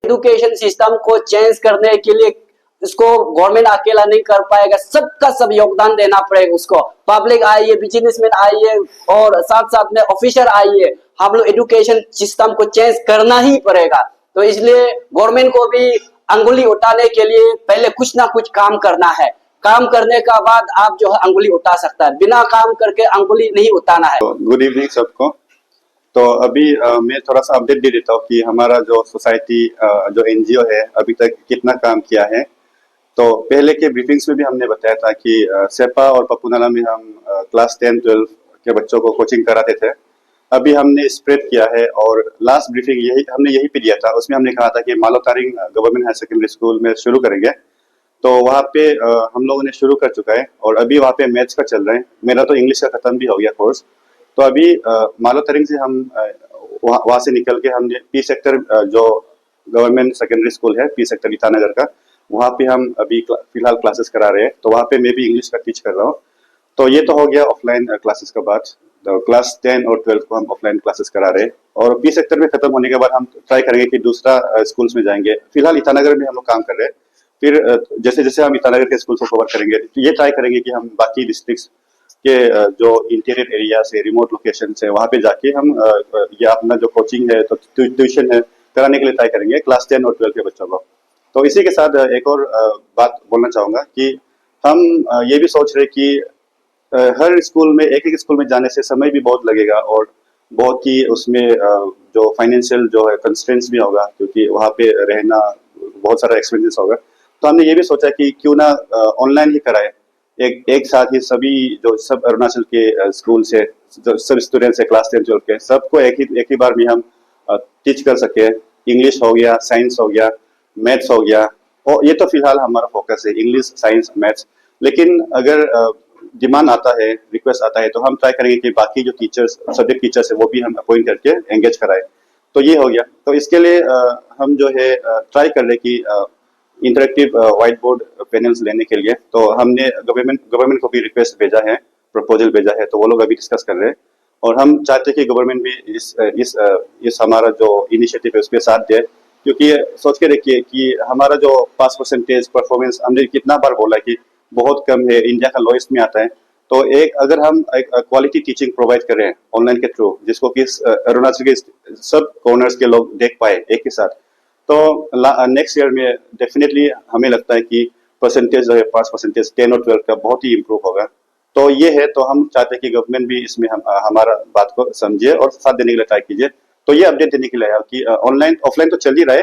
Education system को change करने के लिए इसको गवर्नमेंट अकेला नहीं कर पाएगा, सबका सब योगदान देना पड़ेगा उसको। पब्लिक आइए, बिजनेसमैन आइए और साथ साथ में ऑफिसर आइए, हम लोग एजुकेशन सिस्टम को चेंज करना ही पड़ेगा। तो इसलिए गवर्नमेंट को भी अंगुली उठाने के लिए पहले कुछ ना कुछ काम करना है, काम करने का बाद आप जो है अंगुली उठा सकता है, बिना काम करके अंगुली नहीं उठाना है। गुड इवनिंग सबको। तो अभी मैं थोड़ा सा अपडेट दे देता हूँ कि हमारा जो सोसाइटी जो एनजीओ है अभी तक कितना काम किया है। तो पहले के ब्रीफिंग्स में भी हमने बताया था कि सेपा और पपूनाला में हम क्लास 10-12 के बच्चों को कोचिंग कराते थे। अभी हमने स्प्रेड किया है और लास्ट ब्रीफिंग हमने यही पे दिया था। उसमें हमने कहा था कि मालोतारिंग गवर्नमेंट हायर सेकेंडरी स्कूल में शुरू करेंगे। तो वहाँ पे हम लोगों ने शुरू कर चुका है और अभी वहाँ पे मैथ्स का चल रहा है। मेरा तो इंग्लिश का खत्म भी हो गया कोर्स। तो अभी मालोतारिंग से हम वहाँ से निकल के हमने पी सेक्टर जो गवर्नमेंट सेकेंडरी स्कूल है पी सेक्टर ईटानगर का, वहाँ पे हम अभी फिलहाल क्लासेस करा रहे हैं। तो वहाँ पे मैं भी इंग्लिश का टीच कर रहा हूँ। तो ये तो हो गया ऑफलाइन क्लासेस का बात। तो क्लास 10 और 12 को हम ऑफलाइन क्लासेस करा रहे हैं और पी सेक्टर में खत्म होने के बाद हम ट्राई करेंगे कि दूसरा स्कूल्स में जाएंगे। फिलहाल ईटानगर में हम लोग काम कर रहे हैं। फिर जैसे जैसे हम ईटानगर के स्कूल को कवर करेंगे तो ये ट्राई करेंगे कि हम बाकी डिस्ट्रिक्ट्स के जो इंटीरियर एरिया से रिमोट लोकेशन से वहाँ पे जाके हम ये अपना जो कोचिंग है तो ट्यूशन है कराने के लिए ट्राई करेंगे क्लास 10 और 12 के बच्चों को। तो इसी के साथ एक और बात बोलना चाहूँगा कि हम ये भी सोच रहे कि हर स्कूल में एक स्कूल में जाने से समय भी बहुत लगेगा और बहुत ही उसमें जो फाइनेंशियल जो है कंस्ट्रेंट्स भी होगा, क्योंकि वहाँ पे रहना बहुत सारा एक्सपेंसेस होगा। तो हमने ये भी सोचा कि क्यों ना ऑनलाइन ही कराए, एक साथ ही सभी जो सब अरुणाचल के स्कूल से जो सब स्टूडेंट्स है क्लास 10-12 के सबको एक ही बार में हम टीच कर सके। इंग्लिश हो गया, साइंस हो गया, मैथ्स हो गया, और ये तो फिलहाल हमारा फोकस है इंग्लिश, साइंस, मैथ्स। लेकिन अगर डिमांड आता है, रिक्वेस्ट आता है तो हम ट्राई करेंगे कि बाकी जो टीचर्स सब्जेक्ट टीचर्स है वो भी हम अपॉइंट करके एंगेज कराए। तो ये हो गया। तो इसके लिए हम जो है ट्राई कर रहे कि इंटरेक्टिव व्हाइट बोर्ड पैनल्स लेने के लिए। तो हमने गवर्नमेंट को भी रिक्वेस्ट भेजा है, प्रपोजल भेजा है, तो वो लोग अभी डिस्कस कर रहे हैं और हम चाहते हैं कि गवर्नमेंट भी इस हमारा जो इनिशिएटिव है उसके साथ दे। क्योंकि सोच के देखिए कि हमारा जो पास परसेंटेज परफॉर्मेंस हमने कितना बार बोला कि बहुत कम है, इंडिया का लोएस्ट में आता है। तो अगर हम एक क्वालिटी टीचिंग प्रोवाइड करें ऑनलाइन के थ्रू, जिसको कि अरुणाचल के सब कॉर्नर्स के लोग देख पाए एक ही साथ, तो नेक्स्ट ईयर में डेफिनेटली हमें लगता है कि परसेंटेज जो है पास परसेंटेज 10 और 12 का बहुत ही इम्प्रूव होगा। तो ये है, तो हम चाहते हैं कि गवर्नमेंट भी इसमें हमारा बात को समझे और साथ देने के लिए ट्राई कीजिए। तो ये अपडेट देने के लिए है कि ऑनलाइन ऑफलाइन तो चल ही रहा है।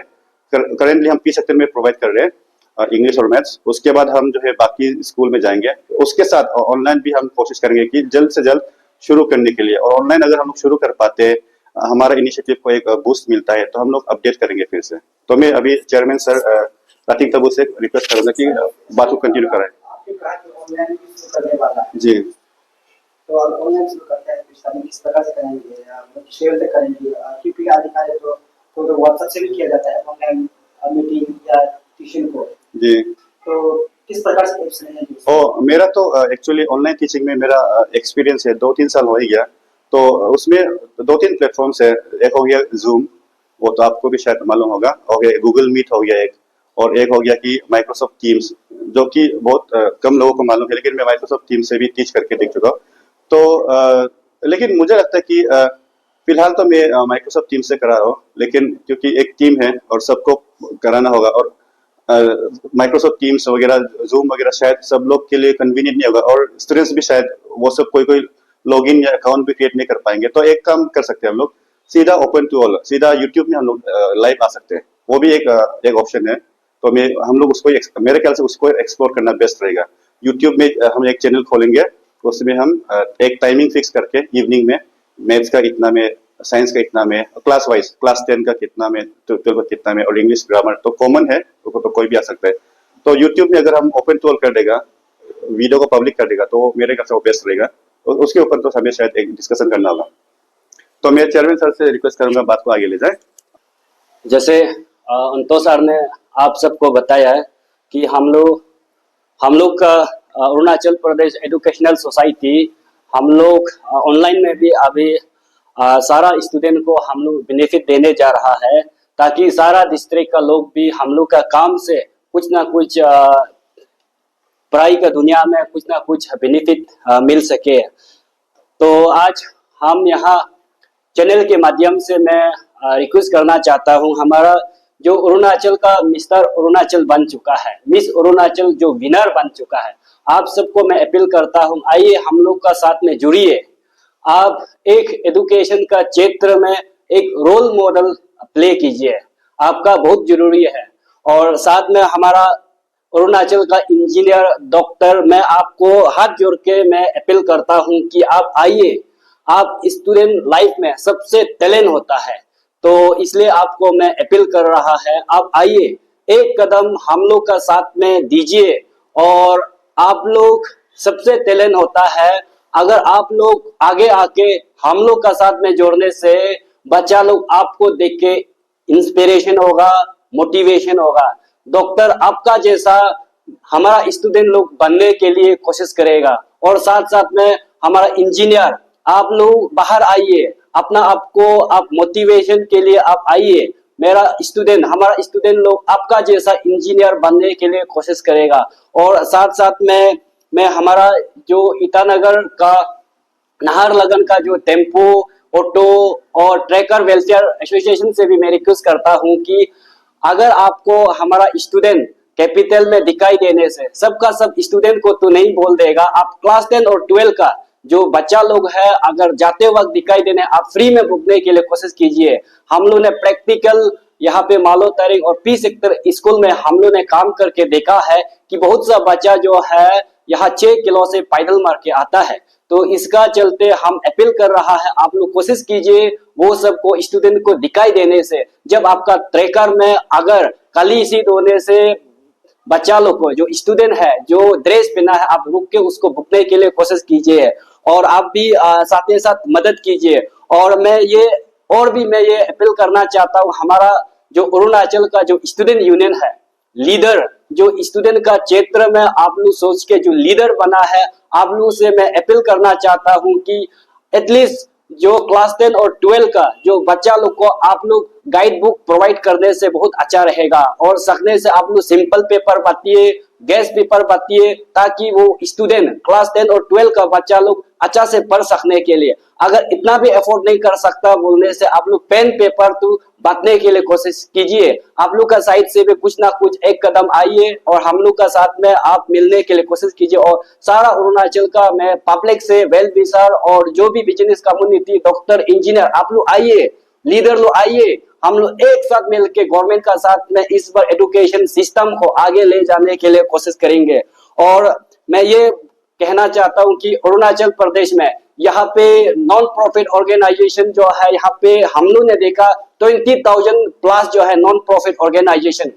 करेंटली हम पी सेक्टर में प्रोवाइड कर रहे हैं इंग्लिश और मैथ्स। उसके बाद हम जो है बाकी स्कूल में जाएंगे, उसके साथ ऑनलाइन भी हम कोशिश करेंगे कि जल्द से जल्द शुरू करने के लिए। और ऑनलाइन अगर हम लोग शुरू कर पाते हैं, हमारा इनिशिएटिव को एक बूस्ट मिलता है, तो हम लोग अपडेट करेंगे फिर से। तो मैं अभी चेयरमैन सर रातिंग तबू से रिक्वेस्ट करूंगा कि बात को कंटिन्यू कराएं। जी, तो ऑनलाइन शुरू करते हैं तो किस प्रकार से करेंगे, शेयर से करेंगे, क्योंकि आजकल तो व्हाट्सएप से भी किया जाता है ऑनलाइन मीटिंग या ट्यूशन को। जी, तो किस प्रकार से टिप्स हैं? मेरा तो एक्चुअली ऑनलाइन टीचिंग में मेरा एक्सपीरियंस है, 2-3 साल हो ही गया। तो उसमें 2-3 प्लेटफॉर्म्स है। एक हो गया जूम, वो तो आपको भी शायद मालूम होगा, हो गया गूगल मीट हो गया एक, और एक हो गया कि माइक्रोसॉफ्ट टीम्स, जो कि बहुत कम लोगों को मालूम है, लेकिन मैं माइक्रोसॉफ्ट टीम्स से भी टीच करके देख चुका हूँ। तो लेकिन मुझे लगता है कि फिलहाल तो मैं माइक्रोसॉफ्ट टीम से करा रहा हूँ, लेकिन क्योंकि एक टीम है और सबको कराना होगा, और माइक्रोसॉफ्ट टीम्स वगैरह, जूम वगैरह शायद सब लोग के लिए कन्वीनियंट नहीं होगा, और स्टूडेंट्स भी शायद वो सब कोई लॉगिन या अकाउंट भी क्रिएट नहीं कर पाएंगे। तो एक काम कर सकते हैं हम लोग, सीधा ओपन टू ऑल, सीधा यूट्यूब में हम लोग लाइव आ सकते हैं। वो भी एक ऑप्शन है। तो हम लोग उसको मेरे ख्याल से उसको एक्सप्लोर करना बेस्ट रहेगा। यूट्यूब में हम एक चैनल खोलेंगे, उसमें हम एक टाइमिंग फिक्स करके इवनिंग में मैथ्स का इतना में, साइंस का इतना में, क्लास वाइज क्लास 10 का कितना में, 12 का कितना में, और इंग्लिश ग्रामर तो कॉमन है, तो कोई भी आ सकता है। तो यूट्यूब में अगर हम ओपन टू ऑल कर देगा, वीडियो को पब्लिक कर देगा, तो मेरे ख्याल से वो बेस्ट रहेगा। उसके ऊपर तो हमें शायद एक डिस्कशन करना होगा। तो मैं चेयरमैन सर से रिक्वेस्ट करूंगा बात को आगे ले जाए। जैसे अंतो सर ने आप सबको बताया है कि हम लोग का अरुणाचल प्रदेश एजुकेशनल सोसाइटी, हम लोग ऑनलाइन में भी अभी सारा स्टूडेंट को हम लोग बेनिफिट देने जा रहा है। ताकि सारा डिस्ट्रिक्ट का लोग भी हम लोग का काम से कुछ ना कुछ पढ़ाई का दुनिया में कुछ ना कुछ बेनिफिट मिल सके। तो आज हम यहाँ चैनल के माध्यम से मैं रिक्वेस्ट करना चाहता हूँ, हमारा जो अरुणाचल का मिस्टर अरुणाचल बन चुका है, मिस अरुणाचल जो विनर बन चुका है, आप सबको मैं अपील करता हूँ, आइए हम लोग का साथ में जुड़िए। आप एक एजुकेशन का क्षेत्र में एक रोल मॉडल प्ले कीजिए, आपका बहुत जरूरी है। और साथ में हमारा अरुणाचल का इंजीनियर डॉक्टर, मैं आपको हाथ जोड़ के मैं अपील करता हूं कि आप आइए। आप स्टूडेंट लाइफ में सबसे टैलेंट होता है, तो इसलिए आपको मैं अपील कर रहा है, आप आइए, एक कदम हम लोग का साथ में दीजिए। और आप लोग सबसे टैलेंट होता है, अगर आप लोग आगे आके हम लोग का साथ में जोड़ने से बच्चा लोग आपको देख के इंस्पिरेशन होगा, मोटिवेशन होगा। डॉक्टर आपका जैसा हमारा स्टूडेंट लोग बनने के लिए कोशिश करेगा। और साथ साथ में हमारा इंजीनियर, आप लोग बाहर आइए, अपना आपको आप मोटिवेशन के लिए आप आइए। मेरा स्टूडेंट, हमारा स्टूडेंट लोग आपका जैसा इंजीनियर बनने के लिए कोशिश करेगा। और साथ साथ में मैं हमारा जो ईटानगर का नाहरलगन का जो टेम्पो, ऑटो और ट्रैकर वेलफेयर एसोसिएशन से भी मैं रिक्वेस्ट करता हूं कि अगर आपको हमारा स्टूडेंट कैपिटल में दिखाई देने से, सबका सब स्टूडेंट को तो नहीं बोल देगा, आप क्लास 10 और 12 का जो बच्चा लोग है अगर जाते वक्त दिखाई देने, आप फ्री में भुगतने के लिए कोशिश कीजिए। हम लोग ने प्रैक्टिकल यहाँ पे मालो तारिक और पी सेक्टर स्कूल में हम लोग ने काम करके देखा है कि बहुत सा बच्चा जो है यहाँ 6 किलो से पैदल मार के आता है। तो इसका चलते हम अपील कर रहा है, आप लोग कोशिश कीजिए वो सबको स्टूडेंट को दिखाई देने से। जब आपका ट्रैकर में अगर काली सीट होने से बच्चा लोग को, जो स्टूडेंट है जो ड्रेस पहना है, आप रुक के उसको भुगतने के लिए कोशिश कीजिए। और आप भी साथ ही साथ मदद कीजिए। और मैं ये अपील करना चाहता हूँ, हमारा जो अरुणाचल का जो स्टूडेंट यूनियन है, लीडर जो स्टूडेंट का क्षेत्र में आप लोग सोच के जो लीडर बना है, आप लोग से मैं अपील करना चाहता हूं कि एटलीस्ट जो क्लास 10 और 12 का जो बच्चा लोग को आप लोग गाइड बुक प्रोवाइड करने से बहुत अच्छा रहेगा। और सकने से आप लोग सिंपल पेपर बांटिए, गैस पेपर बांटिए, ताकि वो स्टूडेंट क्लास 10 और 12 का बच्चा लोग अच्छा से पढ़ सकने के लिए। अगर इतना भी एफोर्ड नहीं कर सकता बोलने से आप लोग पेन पेपर तो बांटने के लिए कोशिश कीजिए। आप लोग का साइड से भी कुछ ना कुछ एक कदम आइए और हम लोग का साथ में आप मिलने के लिए कोशिश कीजिए। और सारा अरुणाचल का मैं पब्लिक से वेल विशर और जो भी बिजनेस कम्युनिटी, डॉक्टर, इंजीनियर, आप लोग आइए, लीडर लोग आइए, हम लोग एक साथ मिलकर गवर्नमेंट का साथ में इस बार एजुकेशन सिस्टम को आगे ले जाने के लिए कोशिश करेंगे। और मैं ये कहना चाहता हूं कि अरुणाचल प्रदेश में यहाँ पे नॉन प्रॉफिट ऑर्गेनाइजेशन जो है, यहाँ पे हम लोग ने देखा 20,000 प्लस जो है नॉन प्रॉफिट ऑर्गेनाइजेशन।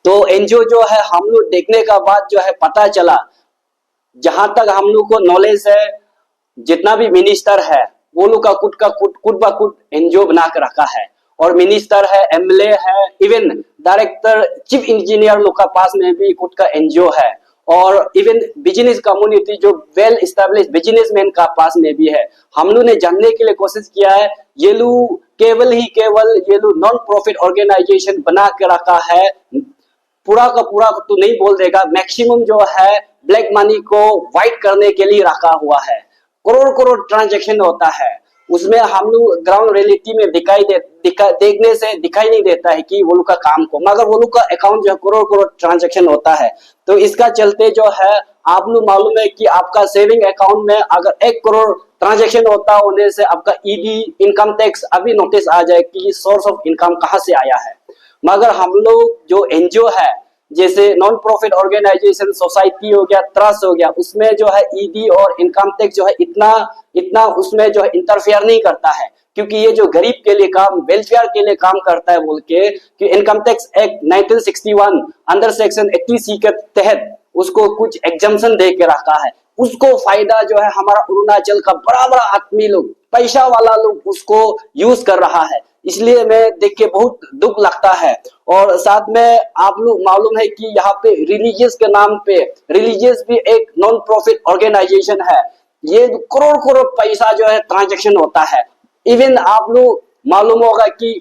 तो एनजीओ जो है हम लोग देखने का बाद जो है पता चला, जहां तक हम लोग को नॉलेज है, जितना भी मिनिस्टर है वो लोग का कुट एनजीओ बना के रखा है। और मिनिस्टर है, एमएलए है, इवन डायरेक्टर, चीफ इंजीनियर लोग का पास में भी खुद का एनजीओ है। और इवन बिजनेस कम्युनिटी जो वेल एस्टेब्लिश बिजनेसमैन का पास में भी है। हम लोग ने जानने के लिए कोशिश किया है, ये लोग केवल ये लोग नॉन प्रॉफिट ऑर्गेनाइजेशन बना के रखा है। पूरा का पूरा तो नहीं बोल देगा, मैक्सिमम जो है ब्लैक मनी को व्हाइट करने के लिए रखा हुआ है। करोड़ ट्रांजैक्शन होता है उसमें। हम लोग ग्राउंड रियलिटी में देखने से दिखाई नहीं देता है कि वो लोग का काम को, मगर वो लोग का अकाउंट जो है करोड़ ट्रांजैक्शन होता है। तो इसका चलते जो है आप लोग मालूम है कि आपका सेविंग अकाउंट में अगर 1 करोड़ ट्रांजैक्शन होता होने से आपका ईडी, इनकम टैक्स अभी नोटिस आ जाए कि सोर्स ऑफ इनकम कहाँ से आया है। मगर हम लोग जो एनजीओ है, जैसे नॉन प्रॉफिट ऑर्गेनाइजेशन, सोसाइटी हो गया, ट्रस्ट हो गया, उसमें जो है ईडी और इनकम टैक्स जो है इतना उसमें जो है इंटरफेयर नहीं करता है, क्योंकि ये जो गरीब के लिए काम, वेलफेयर के लिए काम करता है बोल के कि income tax act 1961 under section 80C के तहत उसको कुछ एग्जम्पशन दे के रखा है। उसको फायदा जो है हमारा अरुणाचल का बड़ा आदमी लोग, पैसा वाला लोग उसको यूज कर रहा है। इसलिए मैं देख के बहुत दुख लगता है। और साथ में आप लोग मालूम है कि यहाँ पे रिलीजियस के नाम पे, रिलीजियस भी एक नॉन प्रॉफिट ऑर्गेनाइजेशन है। ये करोड़ पैसा जो है ट्रांजैक्शन होता है। इवन आप लोग मालूम होगा कि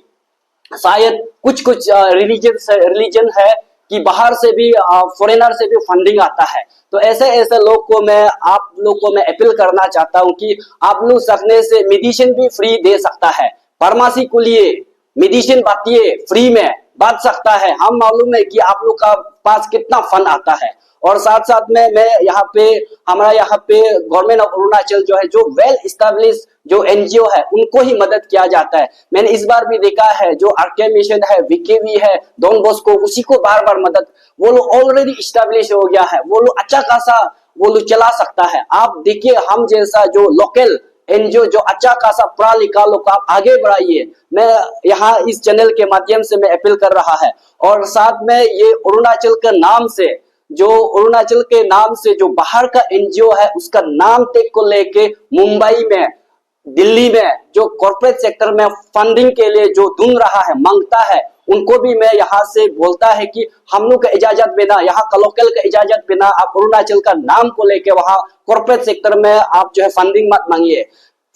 शायद कुछ कुछ रिलीजन है कि बाहर से भी फॉरेनर से भी फंडिंग आता है। तो ऐसे ऐसे लोग को मैं आप लोग को मैं अपील करना चाहता हूं कि आप लोग सकने से मेडिसिन भी फ्री दे सकता है, फार्मेसी को लिए मेडिसिन बांटिए, फ्री में बांट सकता है। हम मालूम है कि आप लोग का पास कितना फंड आता है। और साथ साथ में मैं यहाँ पे हमारा यहाँ पे गवर्नमेंट ऑफ अरुणाचल जो है, जो वेल इस्टेब्लिश जो एनजीओ है, उनको ही मदद किया जाता है। मैंने इस बार भी देखा है जो आरके मिशन है, वीकेवी है, डॉन बॉस्को, उसी को बार बार मदद, वो लोग ऑलरेडी इस्टेब्लिश हो गया है, वो लोग अच्छा खासा वो लोग चला सकता है। आप देखिए हम जैसा जो लोकल एनजीओ जो अच्छा खासा पढ़ा लिखा लोग आप आगे बढ़ाइए। मैं यहाँ इस चैनल के माध्यम से मैं अपील कर रहा है। और साथ में ये अरुणाचल के नाम से जो अरुणाचल के नाम से जो बाहर का एनजीओ है उसका नाम टेक को लेके मुंबई में, दिल्ली में जो कॉर्पोरेट सेक्टर में फंडिंग के लिए जो ढूंढ रहा है, मांगता है, उनको भी मैं यहाँ से बोलता है कि हम लोग का इजाजत बिना, यहाँ का लोकल का इजाजत बिना आप अरुणाचल का नाम को लेके वहां कॉर्पोरेट सेक्टर में आप जो है फंडिंग मत मांगिए।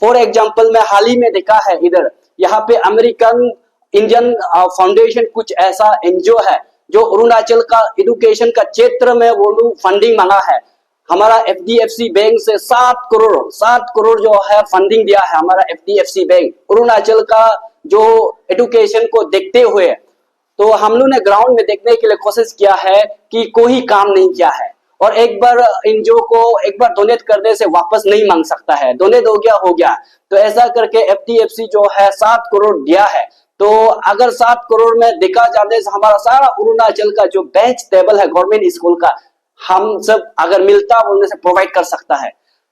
फॉर एग्जाम्पल मैं हाल ही में देखा है इधर यहाँ पे अमेरिकन इंडियन फाउंडेशन कुछ ऐसा एनजीओ है जो अरुणाचल का एजुकेशन का क्षेत्र में वो लोग फंडिंग मांगा है। हमारा एफडीएफसी बैंक से 7 करोड़ जो है फंडिंग दिया है हमारा एफडीएफसी बैंक अरुणाचल का जो एजुकेशन को देखते हुए। तो हम लोग ने ग्राउंड में देखने के लिए कोशिश किया है कि कोई काम नहीं किया है। और एक बार एनजीओ को एक बार डोनेट करने से वापस नहीं मांग सकता है, डोनेट हो गया। तो ऐसा करके एफडीएफसी जो है 7 करोड़ दिया है। तो अगर 7 करोड़ में देखा जाने से हमारा सारा अरुणाचल का जो बेंच टेबल है गवर्नमेंट स्कूल का, हम सब अगर मिलता बोलने से प्रोवाइड कर सकता है।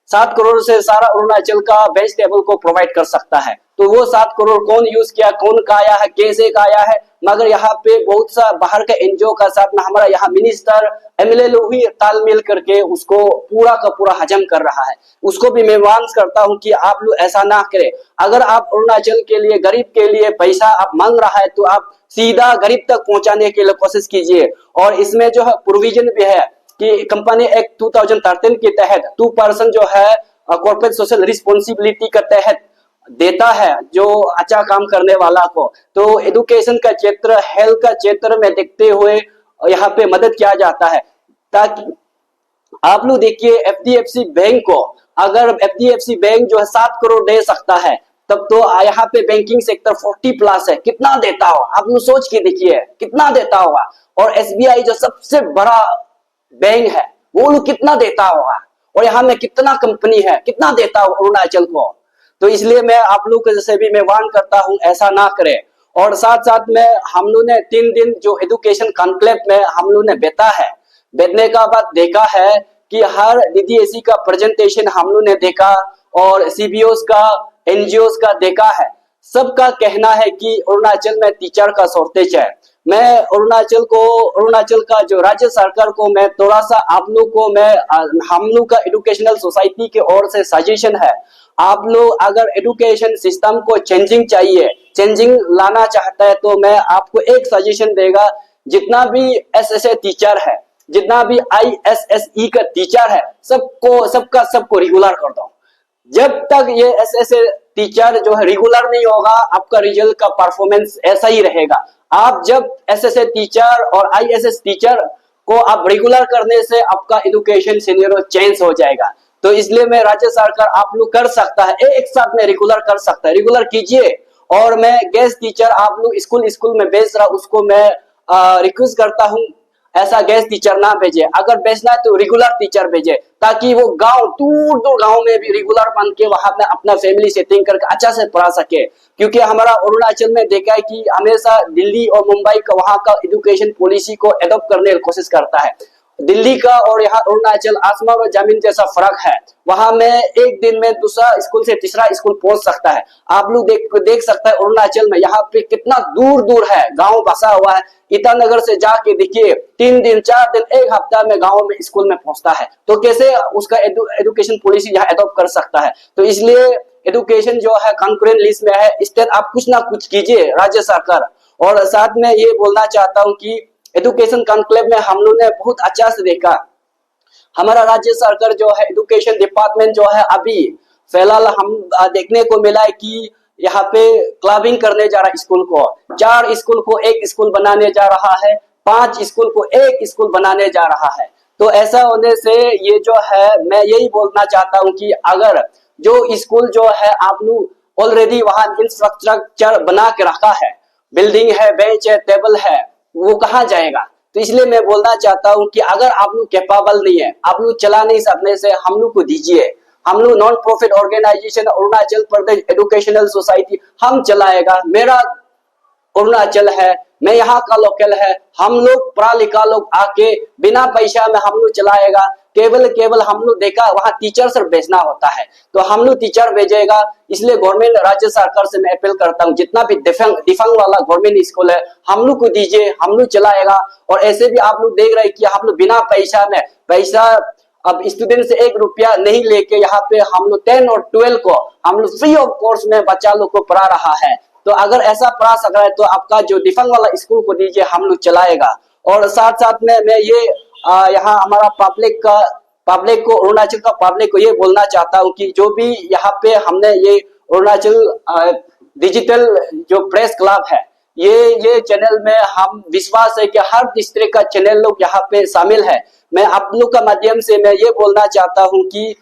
7 करोड़ से सारा अरुणाचल का बेंच टेबल को प्रोवाइड कर सकता है। तो वो 7 करोड़ कौन यूज किया, कौन खाया है, कैसे खाया है, मगर यहाँ पे बहुत सा बाहर का एनजीओ का साथ में हमारा यहाँ मिनिस्टर एमएलए लोग ही तालमेल करके उसको पूरा का पूरा हजम कर रहा है। उसको भी मैं वार्न करता हूँ कि आप लोग ऐसा ना करें। अगर आप अरुणाचल के लिए, गरीब के लिए पैसा आप मांग रहा है तो आप सीधा गरीब तक पहुंचाने के लिए कोशिश कीजिए। और इसमें जो है प्रोविजन भी है कि कंपनी एक्ट 2013 के तहत 2% जो है कॉर्पोरेट सोशल रिस्पॉन्सिबिलिटी के तहत देता है जो अच्छा काम करने वाला को। तो एजुकेशन का क्षेत्र, हेल्थ का क्षेत्र में देखते हुए यहाँ पे मदद किया जाता है। ताकि आप लोग देखिए एफडीएफसी बैंक को, अगर एफडीएफसी बैंक जो है 7 करोड़ दे सकता है, तब तो यहाँ पे बैंकिंग सेक्टर 40+ है, कितना देता हो आप लोग सोच के देखिए, कितना देता होगा। और एसबीआई जो सबसे बड़ा बैंक है वो लोग कितना देता होगा। और यहाँ में कितना कंपनी है, कितना देता हो अरुणाचल को। तो इसलिए मैं आप लोग को जैसे भी मैं वार्न करता हूँ ऐसा ना करें। और साथ साथ में हम लोग ने 3 दिन जो एजुकेशन कॉन्क्लेव में हम लोग ने बैठा है, बैठने का बाद देखा है कि हर डीडीएसई का प्रेजेंटेशन हम लोग ने देखा और सीबीओस का, एनजीओस का देखा है। सबका कहना है कि अरुणाचल में टीचर का शॉर्टेज है। मैं अरुणाचल का जो राज्य सरकार को मैं थोड़ा सा आप लोग को मैं हम लोग का एजुकेशनल सोसाइटी की ओर से सजेशन है, आप लोग अगर एजुकेशन सिस्टम को चेंजिंग लाना चाहता है तो मैं आपको एक सजेशन देगा, जितना भी एसएसए टीचर है, जितना भी आईएसएसई का टीचर है, सबको रेगुलर कर दो। जब तक ये एसएसए टीचर जो है रेगुलर नहीं होगा, आपका रिजल्ट का परफॉर्मेंस ऐसा ही रहेगा। आप जब एसएसए टीचर और आईएसएस टीचर को आप रेगुलर करने से आपका एजुकेशन सिनेरियो चेंज हो जाएगा। तो इसलिए मैं राज्य सरकार आप लोग कर सकता है, एक साथ में रेगुलर कर सकता है, रेगुलर कीजिए। और मैं गेस्ट टीचर आप लोग स्कूल में भेज रहा, उसको मैं रिक्वेस्ट करता हूँ ऐसा गेस्ट टीचर ना भेजे। अगर भेजना है तो रेगुलर टीचर भेजे, ताकि वो दूर गांव में भी रेगुलर बन के वहां में अपना फैमिली सेटिंग करके अच्छा से पढ़ा सके। क्योंकि हमारा अरुणाचल में देखा है कि हमेशा दिल्ली और मुंबई का वहां का एजुकेशन पॉलिसी को एडॉप्ट करने की कोशिश करता है। दिल्ली का और यहाँ अरुणाचल आसमान और जमीन जैसा फर्क है। वहां में एक दिन में दूसरा स्कूल से तीसरा स्कूल पहुंच सकता है। आप लोग देख सकते हैं अरुणाचल में यहाँ पे कितना दूर है गांव बसा हुआ है। ईटानगर से जाके देखिए 3 दिन 4 दिन 1 हफ्ता में गांव में स्कूल में पहुंचता है। तो कैसे उसका एजुकेशन पॉलिसी यहाँ एडॉप्ट कर सकता है। तो इसलिए एजुकेशन जो है कंकरेंट लिस्ट में है, इस तरह आप कुछ ना कुछ कीजिए राज्य सरकार। और साथ में ये बोलना चाहता हूँ कि एजुकेशन कॉन्क्लेव में हम लोग ने बहुत अच्छा से देखा, हमारा राज्य सरकार जो है एजुकेशन डिपार्टमेंट जो है अभी फिलहाल हम देखने को मिला है कि यहाँ पे क्लबिंग करने जा रहा है स्कूल को, 4 स्कूल को एक स्कूल बनाने जा रहा है, 5 स्कूल को एक स्कूल बनाने जा रहा है। तो ऐसा होने से ये जो है, मैं यही बोलना चाहता हूँ कि अगर जो स्कूल जो है आप लोग ऑलरेडी वहां इंफ्रास्ट्रक्चर बना के रखा है, बिल्डिंग है, बेंच है, टेबल है, वो कहाँ जाएगा। तो इसलिए मैं बोलना चाहता हूँ कि अगर आप लोग कैपेबल नहीं है, आप लोग चला नहीं सकने से हम लोग को दीजिए। हम लोग non profit organisation Arunachal Pradesh educational society हम चलाएगा। मेरा अरुणाचल है, मैं यहाँ का लोकल है, हम लोग पढ़ा लिखा लोग आके बिना पैसा में हम लोग चलाएगा। केवल हम लोग देखा वहाँ टीचर सिर्फ भेजना होता है, तो हम लोग टीचर भेजेगा। इसलिए गवर्नमेंट राज्य सरकार से मैं अपील करता हूँ, जितना भी दिफंग वाला गवर्नमेंट स्कूल है हम लोग को दीजिए, हम लोग चलाएगा। और ऐसे भी आप लोग देख रहे हैं कि हम लोग बिना पैसा अब स्टूडेंट से 1 रुपया नहीं लेके यहाँ पे हम लोग 10 और 12 को हम लोग फ्री ऑफ कोर्स में बच्चा लोग को पढ़ा रहा है। तो अगर ऐसा पढ़ा सक रहा है तो आपका जो डिफंग वाला स्कूल को दीजिए, हम लोग चलाएगा। और साथ साथ में मैं ये यहाँ हमारा पब्लिक को, अरुणाचल का पब्लिक को ये बोलना चाहता हूँ कि जो भी यहाँ पे हमने ये अरुणाचल डिजिटल जो प्रेस क्लब है, ये चैनल में हम विश्वास है कि हर डिस्ट्रिक्ट का चैनल लोग यहाँ पे शामिल है। मैं आप लोग का माध्यम से मैं ये बोलना चाहता हूँ कि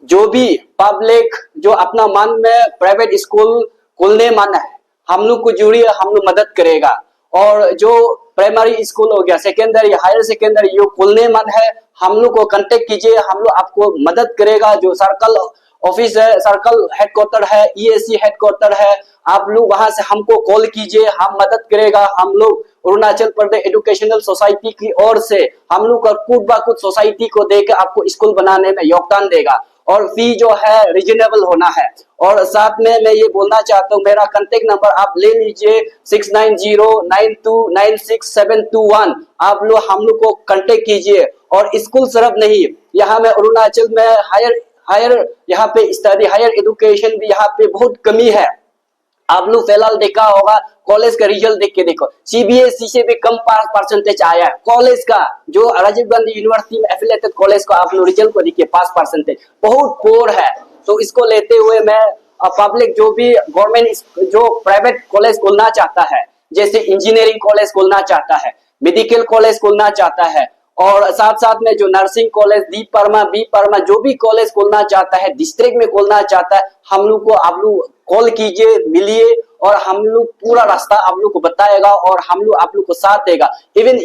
जो भी पब्लिक जो अपना मन में प्राइवेट स्कूल खोलने मन है, हम लोग को जुड़िए, हम लोग मदद करेगा। और जो प्राइमरी स्कूल हो गया, सेकेंडरी, हायर सेकेंडरी, जो खोलने मन है हम लोग को कांटेक्ट कीजिए, हम लोग आपको मदद करेगा। जो सर्कल ऑफिस है, सर्कल हेडक्वार्टर है, EAC हेडक्वार्टर है, आप लोग वहां से हमको कॉल कीजिए, हम मदद करेगा। हम लोग अरुणाचल प्रदेश एजुकेशनल सोसाइटी की ओर से हम लोग का कुछ सोसाइटी को देकर आपको स्कूल बनाने में योगदान देगा। और फी जो है रिजनेबल होना है। और साथ में मैं ये बोलना चाहता हूँ, मेरा कांटेक्ट नंबर आप ले लीजिए 6909296721। आप लोग हम लोग को कांटेक्ट कीजिए। और स्कूल सिर्फ नहीं, यहाँ में अरुणाचल में हायर यहाँ पे स्टडी, हायर एजुकेशन भी यहाँ पे बहुत कमी है। आप लोग फिलहाल देखा होगा, कॉलेज का रिजल्ट देख के देखो, CBSE से भी कम परसेंटेज आया है। कॉलेज का जो राजीव गांधी यूनिवर्सिटी में एफिलिएटेड कॉलेज का आप लोग रिजल्ट को देखिए, पास परसेंटेज बहुत पोर है। तो इसको लेते हुए मैं पब्लिक जो भी गवर्नमेंट जो प्राइवेट कॉलेज खोलना चाहता है, जैसे इंजीनियरिंग कॉलेज खोलना चाहता है, मेडिकल कॉलेज खोलना चाहता है, और साथ साथ में जो नर्सिंग कॉलेज, बी परमा जो भी कॉलेज खोलना चाहता है, डिस्ट्रिक्ट में खोलना चाहता है, हम लोग को आप लोग कॉल कीजिए, मिलिए, और हम लोग पूरा रास्ता आप लोग को बताएगा और हम लोग आप लोग को साथ देगा। इवन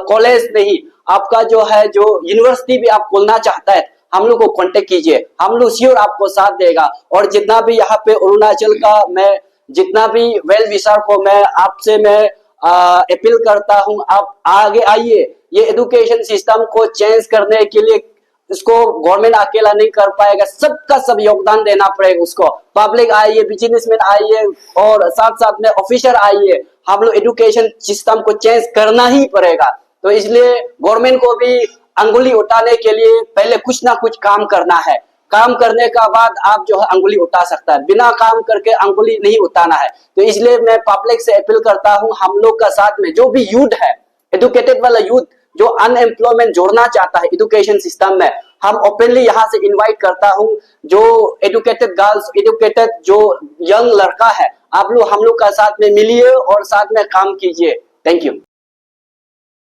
कॉलेज नहीं, आपका जो है जो यूनिवर्सिटी भी आप खोलना चाहता है, हम लोग को कांटेक्ट कीजिए, हम लोग श्योर आपको साथ देगा। और जितना भी यहाँ पे अरुणाचल का मैं जितना भी वेल विशर को मैं आपसे मैं अपील करता हूँ, आप आगे आइए। ये एजुकेशन सिस्टम को चेंज करने के लिए इसको गवर्नमेंट अकेला नहीं कर पाएगा, सबका सब योगदान देना पड़ेगा उसको। पब्लिक आइए, बिजनेसमैन आइए, और साथ साथ में ऑफिसर आइए। हम लोग एजुकेशन सिस्टम को चेंज करना ही पड़ेगा। तो इसलिए गवर्नमेंट को भी अंगुली उठाने के लिए पहले कुछ ना कुछ काम करना है। काम करने का बाद आप जो है अंगुली उठा सकता है, बिना काम करके अंगुली नहीं उठाना है। तो इसलिए मैं पब्लिक से अपील करता हूँ, हम लोग का साथ में जो भी यूथ है, एजुकेटेड वाला यूथ जो अनएम्प्लॉयमेंट जोड़ना चाहता है एजुकेशन सिस्टम में, हम ओपनली यहाँ से इनवाइट करता हूँ। जो एजुकेटेड गर्ल्स, एजुकेटेड जो यंग लड़का है, आप लोग हम लोग का साथ में मिलिए और साथ में काम कीजिए। Thank you.